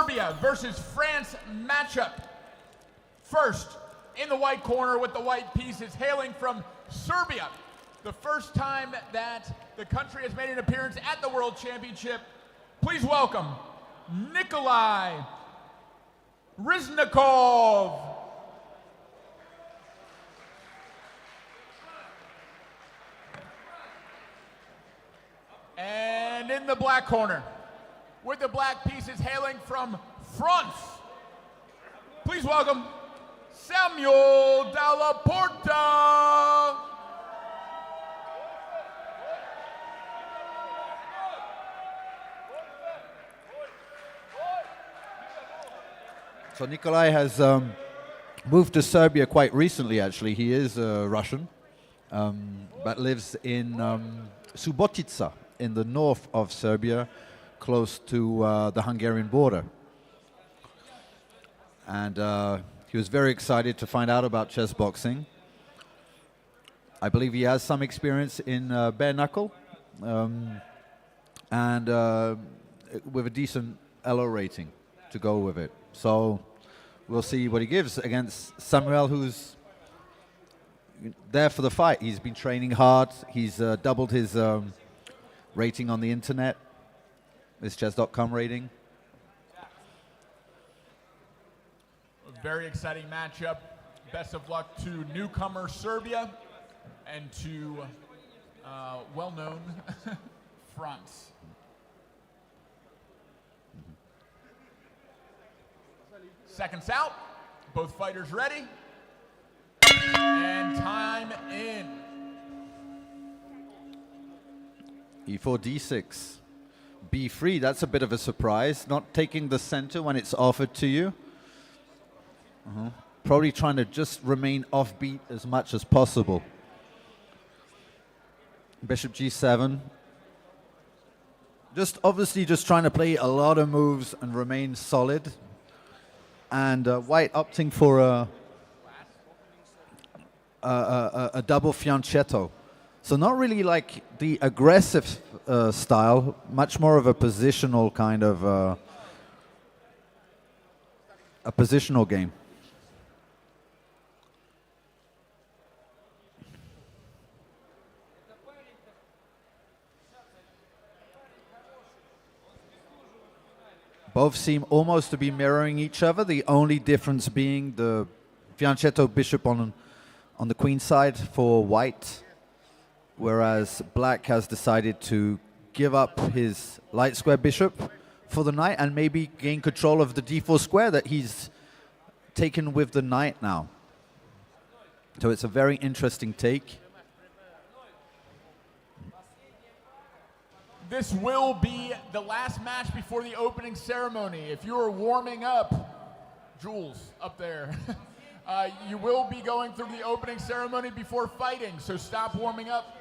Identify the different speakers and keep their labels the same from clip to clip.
Speaker 1: Serbia versus France matchup. First, in the white corner with the white pieces, hailing from Serbia, the first time that the country has made an appearance at the World Championship. Please welcome Nikolai Ryzhenkov. And in the black corner, with the black pieces hailing from France, please welcome Samuel Dallaporta.
Speaker 2: So Nikolai has moved to Serbia quite recently, actually. He is Russian, but lives in Subotica in the north of Serbia, close to the Hungarian border. And he was very excited to find out about chess boxing. I believe he has some experience in bare knuckle, and with a decent ELO rating to go with it. So we'll see what he gives against Samuel, who's there for the fight. He's been training hard. He's doubled his rating on the internet, his chess.com rating.
Speaker 1: A very exciting matchup. Best of luck to newcomer Serbia and to well-known France. Seconds out, both fighters ready, and time in.
Speaker 2: E4, D6, B3, that's a bit of a surprise. Not taking the center when it's offered to you. Probably trying to just remain offbeat as much as possible. Bishop G7. Obviously just trying to play a lot of moves and remain solid. And white opting for a double fianchetto. So not really like the aggressive style, much more of a positional kind of a positional game. Both seem almost to be mirroring each other, the only difference being the fianchetto bishop on the queen side for white, whereas black has decided to give up his light square bishop for the knight and maybe gain control of the d4 square that he's taken with the knight now. So it's a very interesting take.
Speaker 1: This will be the last match before the opening ceremony. If you are warming up, Jules up there, you will be going through the opening ceremony before fighting, so stop warming up.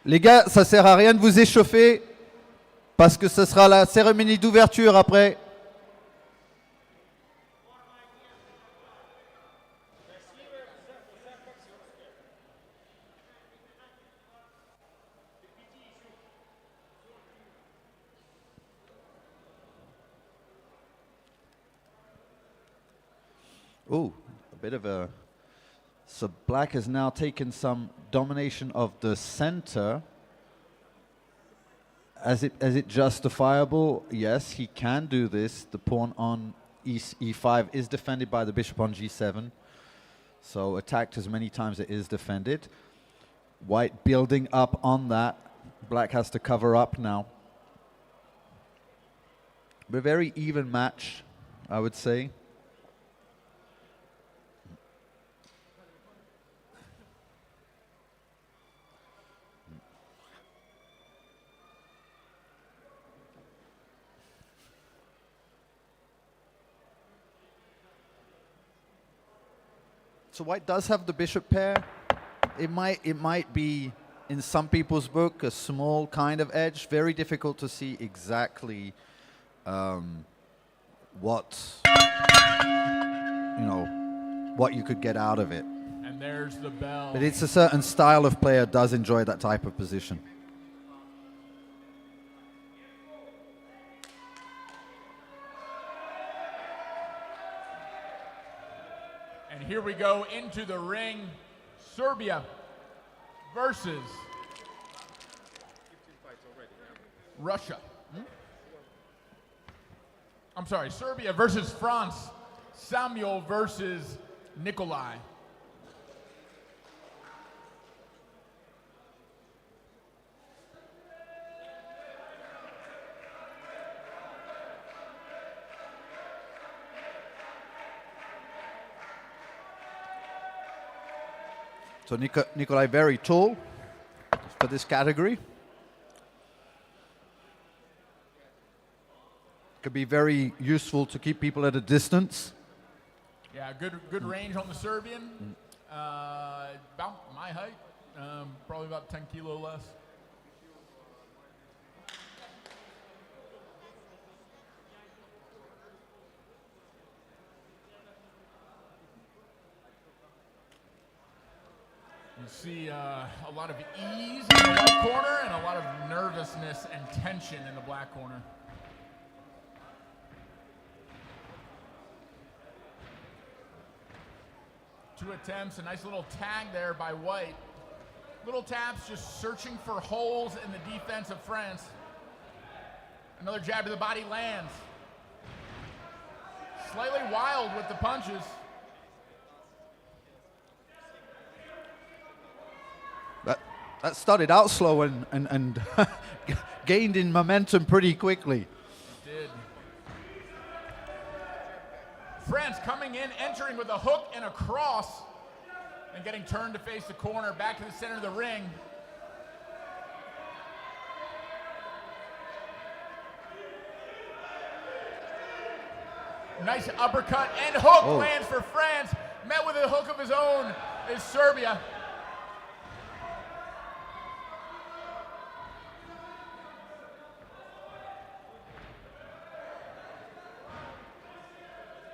Speaker 2: Les gars, ça sert à rien de vous échauffer parce que ce sera la cérémonie d'ouverture après. Oh, a bit of a... So black has now taken some domination of the center. Is it justifiable? Yes, he can do this. The pawn on E5 is defended by the bishop on G7. So attacked as many times as it is defended. White building up on that. Black has to cover up now. But a very even match, I would say. So white does have the bishop pair. It might be, in some people's book, a small kind of edge. Very difficult to see exactly what you could get out of it.
Speaker 1: And there's the bell.
Speaker 2: But it's a certain style of player does enjoy that type of position.
Speaker 1: And here we go into the ring. Serbia versus Russia. I'm sorry, Serbia versus France. Samuel versus Nikolai.
Speaker 2: So Nikolai very tall for this category. Could be very useful to keep people at a distance.
Speaker 1: Yeah, good range on the Serbian. About my height, probably about 10 kilo less. You see a lot of ease in the white corner and a lot of nervousness and tension in the black corner. Two attempts, a nice little tag there by White. Little taps, just searching for holes in the defense of France. Another jab to the body lands. Slightly wild with the punches.
Speaker 2: That started out slow and gained in momentum pretty quickly.
Speaker 1: It did. France coming in, entering with a hook and a cross, and getting turned to face the corner, back to the center of the ring. Nice uppercut and hook lands for France. Met with a hook of his own is Serbia.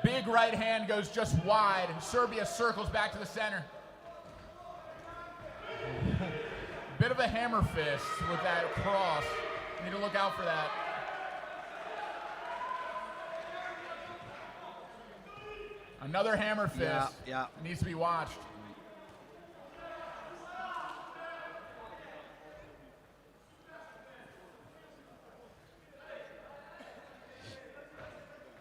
Speaker 1: Big right hand goes just wide. Serbia circles back to the center. Bit of a hammer fist with that cross. Need to look out for that. Another hammer fist.
Speaker 2: Yeah.
Speaker 1: Needs to be watched.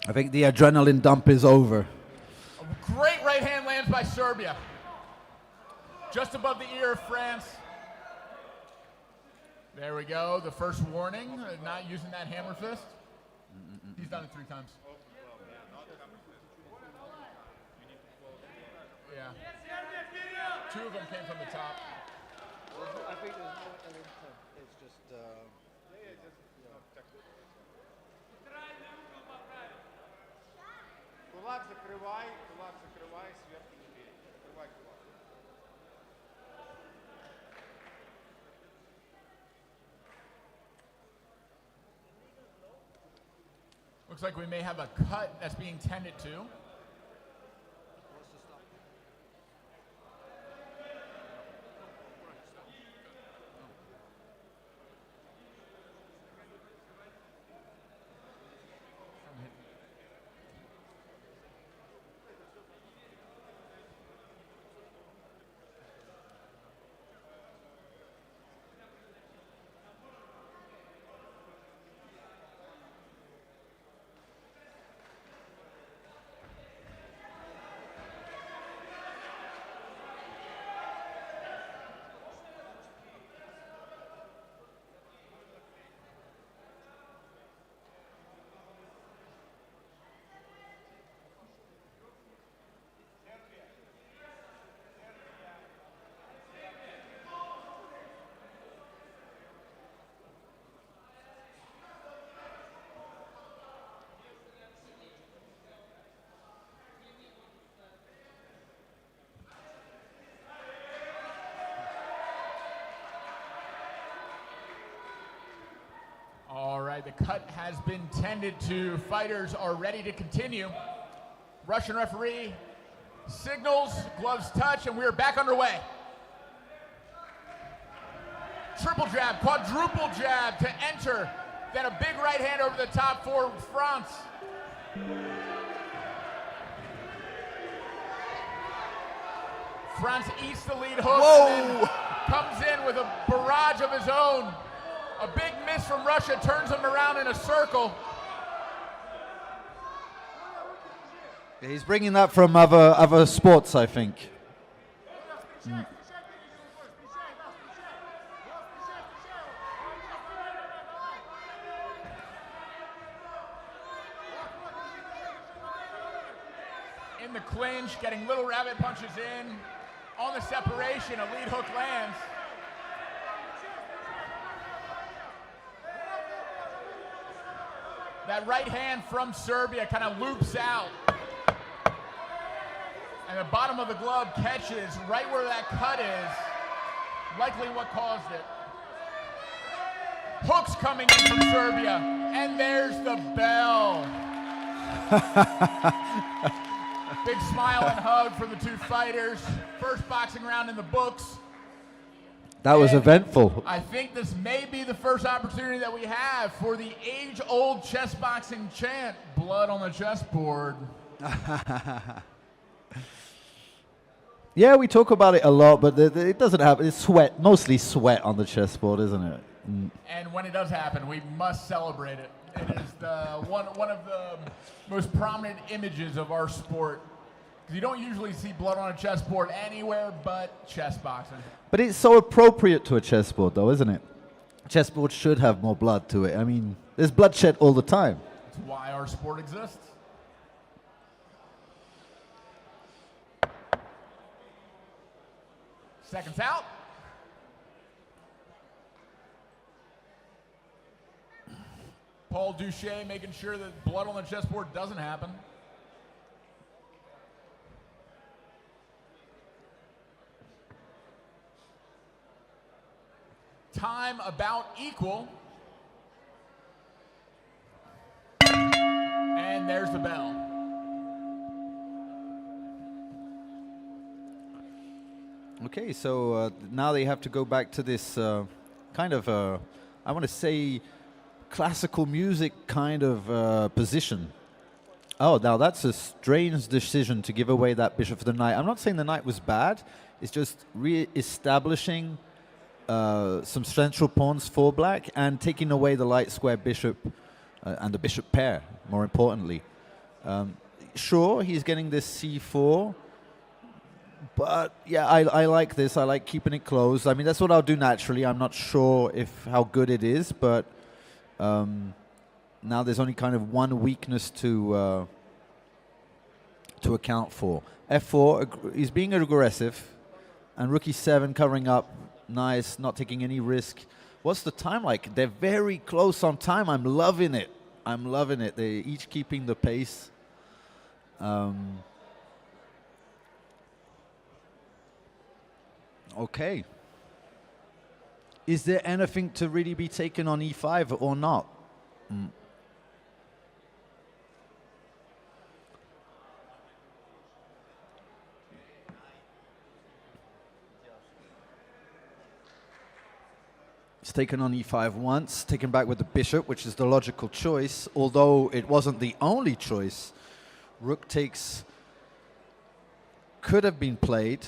Speaker 2: I think the adrenaline dump is over.
Speaker 1: A great right hand lands by Serbia. Just above the ear of France. There we go. The first warning, not using that hammer fist. He's done it 3 times. Yeah. 2 of them came from the top.
Speaker 2: I think there's no intent. It's just...
Speaker 3: Кулак закрывай, сверху не бей. Закрывай кулак.
Speaker 1: Looks like we may have a cut that's being tended to. All right, the cut has been tended to. Fighters are ready to continue. Russian referee signals, gloves touch, and we are back underway. Triple jab, quadruple jab to enter. Then a big right hand over the top for France. Franz eats the lead hook
Speaker 2: Whoa!
Speaker 1: and then comes in with a barrage of his own. A big miss from Russia turns him around in a circle.
Speaker 2: He's bringing that from other sports, I think.
Speaker 1: In the clinch, getting little rabbit punches in. On the separation, a lead hook lands. That right hand from Serbia kind of loops out. And the bottom of the glove catches right where that cut is. Likely what caused it. Hooks coming in from Serbia. And there's the bell. Big smile and hug for the two fighters. First boxing round in the books.
Speaker 2: That was eventful.
Speaker 1: I think this may be the first opportunity that we have for the age-old chess boxing chant, blood on the chessboard.
Speaker 2: Yeah, we talk about it a lot, but it doesn't happen. It's sweat, mostly sweat on the chessboard, isn't it?
Speaker 1: And when it does happen, we must celebrate it. It is one of the most prominent images of our sport. Because you don't usually see blood on a chessboard anywhere but chess boxing.
Speaker 2: But it's so appropriate to a chessboard, though, isn't it? Chessboard should have more blood to it. I mean, there's bloodshed all the time.
Speaker 1: That's why our sport exists. Seconds out. Paul Duche making sure that blood on the chessboard doesn't happen. Time about equal. And there's the bell.
Speaker 2: Okay, so now they have to go back to this kind of, I want to say, classical music kind of position. Oh, now that's a strange decision to give away that bishop for the knight. I'm not saying the knight was bad. It's just re-establishing some central pawns for black and taking away the light square bishop and the bishop pair, more importantly. Sure, he's getting this c4. But yeah, I like this. I like keeping it closed. I mean, that's what I'll do naturally. I'm not sure how good it is, but now there's only kind of one weakness to account for. F4, he's being aggressive, and rook e7 covering up. Nice, not taking any risk. What's the time like? They're very close on time. I'm loving it. I'm loving it. They're each keeping the pace. Okay. Is there anything to really be taken on e5 or not? It's taken on e5 once, taken back with the bishop, which is the logical choice, although it wasn't the only choice. Rook takes could have been played.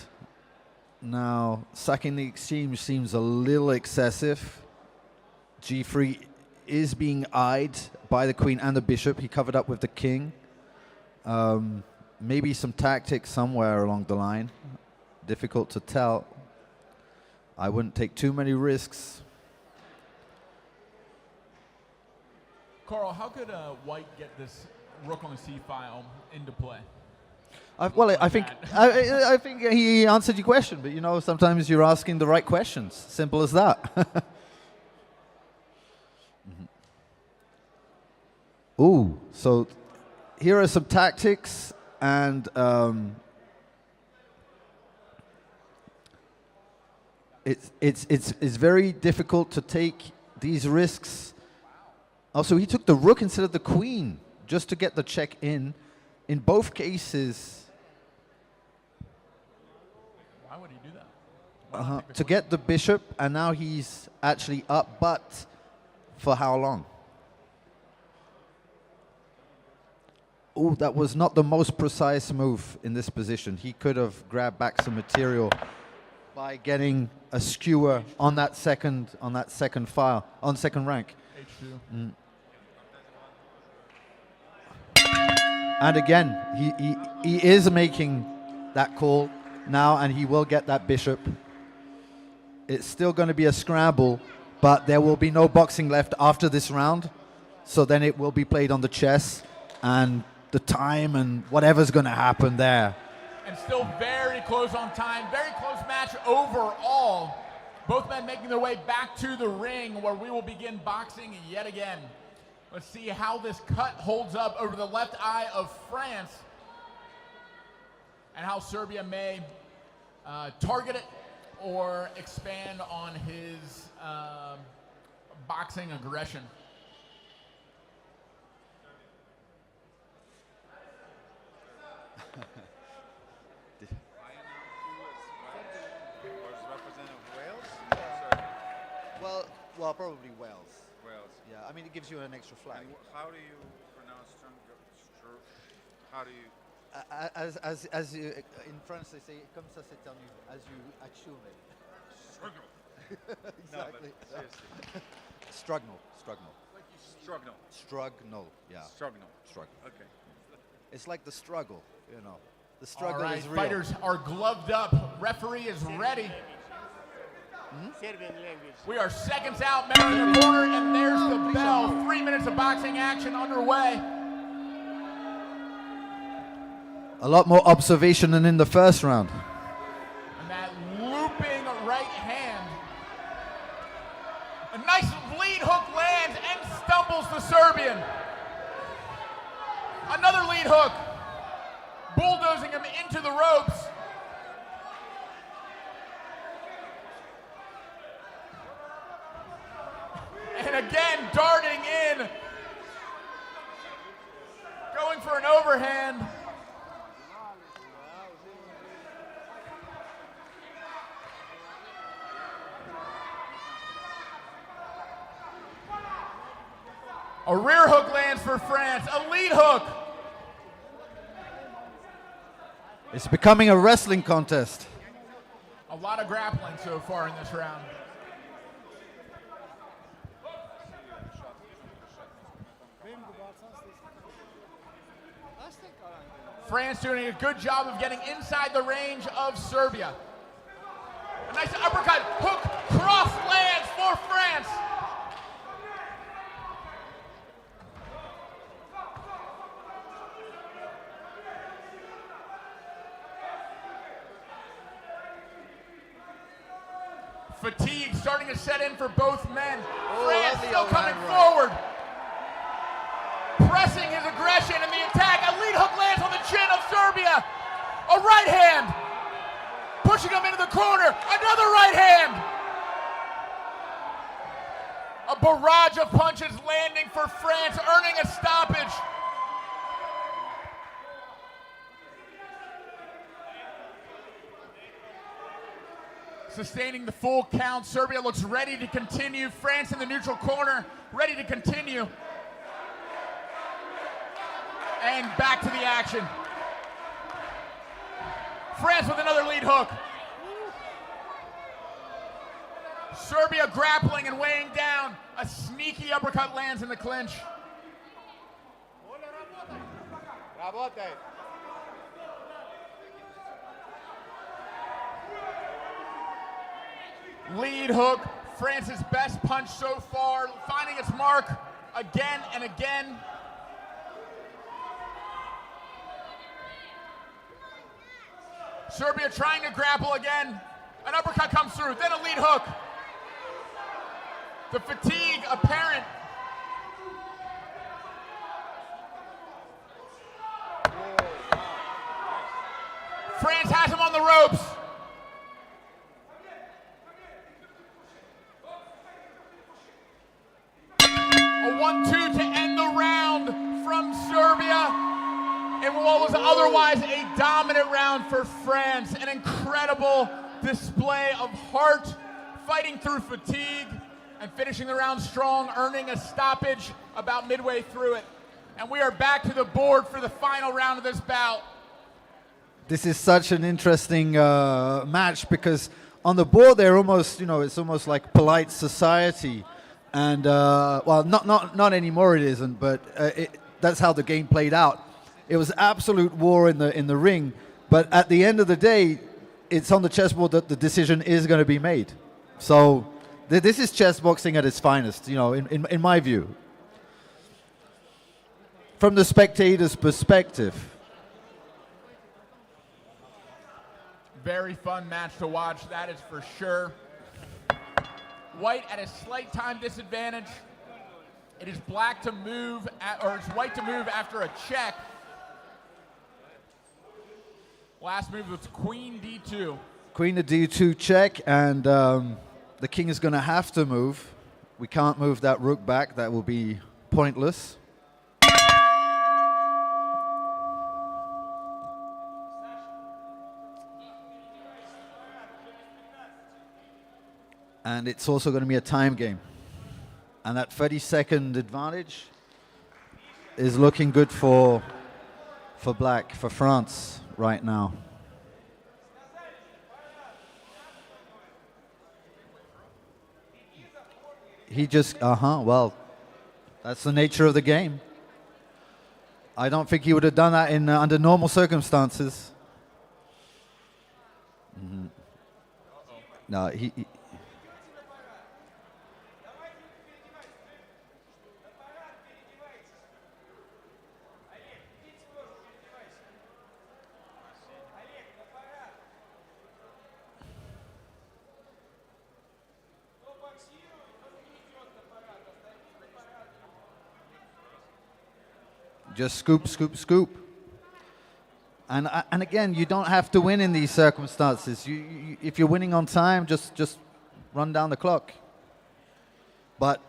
Speaker 2: Now, sacking the exchange seems a little excessive. G3 is being eyed by the queen and the bishop. He covered up with the king. Maybe some tactics somewhere along the line. Difficult to tell. I wouldn't take too many risks.
Speaker 1: Carl, how could White get this rook on the c file into play?
Speaker 2: Well, I think he answered your question, but you know, sometimes you're asking the right questions. Simple as that. Ooh, so here are some tactics, and it's very difficult to take these risks. Also, he took the rook instead of the queen just to get the check in. In both cases.
Speaker 1: Why would he do that?
Speaker 2: To get the bishop, and now he's actually up, but for how long? Oh, that was not the most precise move in this position. He could have grabbed back some material by getting a skewer on that second file, on second rank.
Speaker 1: H2.
Speaker 2: And again, he is making that call now, and he will get that bishop. It's still going to be a scramble, but there will be no boxing left after this round. So then it will be played on the chess, and the time and whatever's going to happen there.
Speaker 1: And still very close on time, very close match overall. Both men making their way back to the ring where we will begin boxing yet again. Let's see how this cut holds up over the left eye of France and how Serbia may target it or expand on his boxing aggression.
Speaker 3: Was representative of Wales? Serbia?
Speaker 2: Well, probably Wales.
Speaker 3: Wales.
Speaker 2: Yeah, I mean, it gives you an extra flag.
Speaker 3: And how do you pronounce how do you?
Speaker 2: As you, in France they say, comme ça c'est terminé, as you assume it.
Speaker 3: Struggle.
Speaker 2: Exactly.
Speaker 3: No, but seriously.
Speaker 2: Strugnal.
Speaker 3: Struggle.
Speaker 2: Yeah.
Speaker 3: Struggle.
Speaker 2: Struggle.
Speaker 3: Okay.
Speaker 2: It's like the struggle, you know. The
Speaker 1: All
Speaker 2: struggle
Speaker 1: right,
Speaker 2: is real.
Speaker 1: fighters are gloved up. Referee is ready.
Speaker 4: Serbian language.
Speaker 1: We are seconds out, men in the corner, and there's the bell. 3 minutes of boxing action underway.
Speaker 2: A lot more observation than in the first round.
Speaker 1: And that looping right hand. A nice lead hook lands and stumbles the Serbian. Another lead hook. Bulldozing him into the ropes. And again, darting in. Going for an overhand. A rear hook lands for France. A lead hook.
Speaker 2: It's becoming a wrestling contest.
Speaker 1: A lot of grappling so far in this round. France doing a good job of getting inside the range of Serbia. A nice uppercut, hook, cross lands for France. Fatigue starting to set in for both men. France still coming forward. Pressing his aggression in the attack. A lead hook lands on the chin of Serbia. A right hand. Pushing him into the corner. Another right hand. A barrage of punches landing for France, earning a stoppage. Sustaining the full count. Serbia looks ready to continue. France in the neutral corner, ready to continue. And back to the action. France with another lead hook. Serbia grappling and weighing down. A sneaky uppercut lands in the clinch.
Speaker 3: Работай.
Speaker 1: Lead hook, France's best punch so far, finding its mark again and again. Serbia trying to grapple again. An uppercut comes through, then a lead hook. The fatigue apparent. France has him on the ropes. A 1-2 to end the round from Serbia. In what was otherwise a dominant round for France. An incredible display of heart, fighting through fatigue, and finishing the round strong, earning a stoppage about midway through it. And we are back to the board for the final round of this bout.
Speaker 2: This is such an interesting match because on the board they're almost, it's almost like polite society. And, well, not anymore it isn't, but that's how the game played out. It was absolute war in the ring, but at the end of the day, it's on the chessboard that the decision is going to be made. So this is chess boxing at its finest, in my view. From the spectator's perspective.
Speaker 1: Very fun match to watch, that is for sure. White at a slight time disadvantage. It is black to move, or it's white to move after a check. Last move was queen d2.
Speaker 2: Queen to d2 check, and the king is going to have to move. We can't move that rook back. That will be pointless. And it's also going to be a time game. And that 30-second advantage is looking good for black, for France right now. He just, well, that's the nature of the game. I don't think he would have done that in under normal circumstances. Mm-hmm. No, he just scoop, scoop, scoop. And again, you don't have to win in these circumstances. If you're winning on time, just run down the clock. But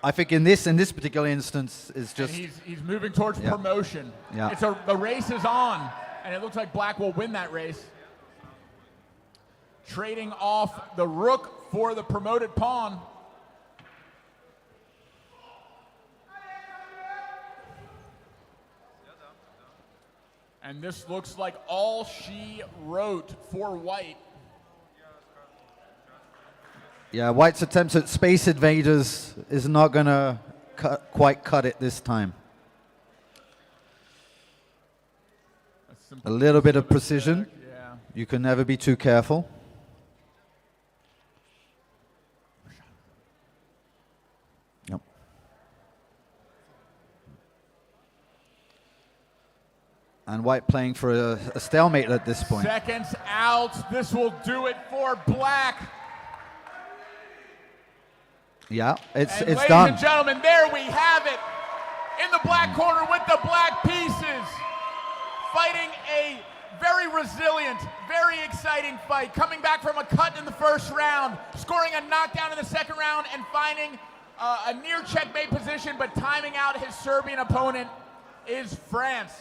Speaker 2: I think in this particular instance, is just
Speaker 1: he's moving towards promotion.
Speaker 2: Yeah.
Speaker 1: The race is on, and it looks like black will win that race. Trading off the rook for the promoted pawn. And this looks like all she wrote for white.
Speaker 2: Yeah, white's attempts at space invaders is not going to quite cut it this time. A little bit of precision.
Speaker 1: Yeah.
Speaker 2: You can never be too careful. Yep. And white playing for a stalemate at this point.
Speaker 1: Seconds out. This will do it for black.
Speaker 2: Yeah, it's done.
Speaker 1: Ladies and gentlemen, there we have it. In the black corner with the black pieces. Fighting a very resilient, very exciting fight. Coming back from a cut in the first round. Scoring a knockdown in the second round and finding a near checkmate position, but timing out his Serbian opponent is France.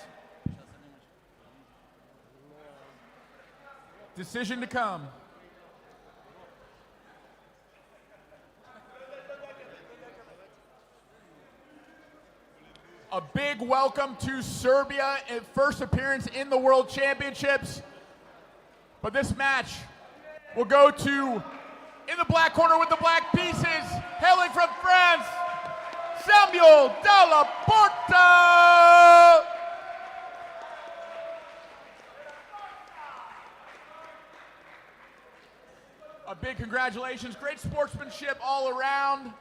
Speaker 1: Decision to come. A big welcome to Serbia, first appearance in the World Championships. But this match will go to, in the black corner with the black pieces, hailing from France, Samuel Dallaporta. A big congratulations, great sportsmanship all around.